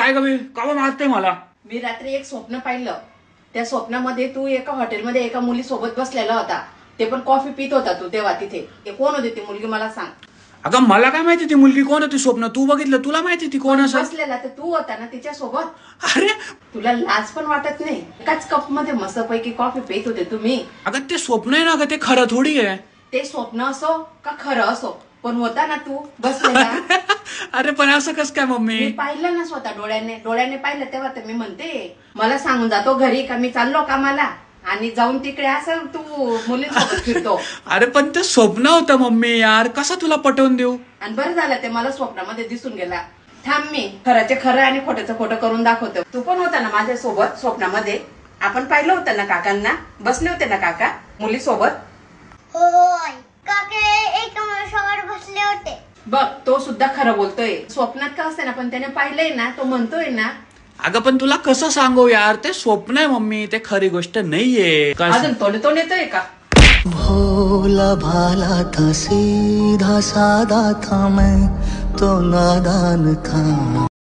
काय ग का मारते मला? मी रात्री एक स्वप्न पाहिलं. त्या स्वप्नामध्ये तू एका हॉटेलमध्ये एका मुली सोबत बसलेला होता. ते पण कॉफी पित होता तू तेव्हा तिथे. कोण होती ती मुलगी मला सांग. अगं मला काय माहिती ती मुलगी कोण होती? स्वप्न तू बघितलं, तुला माहिती ती कोण असं? बसलेला तर तू होता ना तिच्या सोबत. अरे तुला लाज पण वाटत नाही? एकाच कप मध्ये मस्तपैकी कॉफी पित होते तुम्ही. अगं ते स्वप्न आहे ना ग, ते खरं थोडी आहे. ते स्वप्न असो का खरं असो, पण होता ना तू बसलेला. अरे पण असं कस काय मम्मी? मी पाहिलं ना स्वतः डोळ्याने पाहिलं तेव्हा तर मी म्हणते. मला सांगून जातो घरी का मी चाललो कामाला आणि जाऊन तिकडे असं तू मुलींसोबत फिरतो. अरे पण ते स्वप्न होतं मम्मी यार, कसं तुला पटवून देऊ? आणि बरं झालं ते मला स्वप्नामध्ये दिसून गेला. थांब मी खरंचे खरं आणि खोट्याचं खोटं करून दाखवतो. तू पण होता ना माझ्या सोबत स्वप्नामध्ये. आपण पाहिलं होतं ना काकांना, बसले होते ना काका मुली सोबत. होय काका एका माणसावर बसले होते. बघ तो सुद्धा खरं बोलतोय. स्वप्नात का असते ना पण त्याने पाहिलंय ना, तो म्हणतोय ना. अगं पण तुला कसं सांगू यार, ते स्वप्न आहे मम्मी, ते खरी गोष्ट नाहीये. अजून तोंड येतोय का? भोला भाला था, सीधा साधा था, मैं तो नादान था.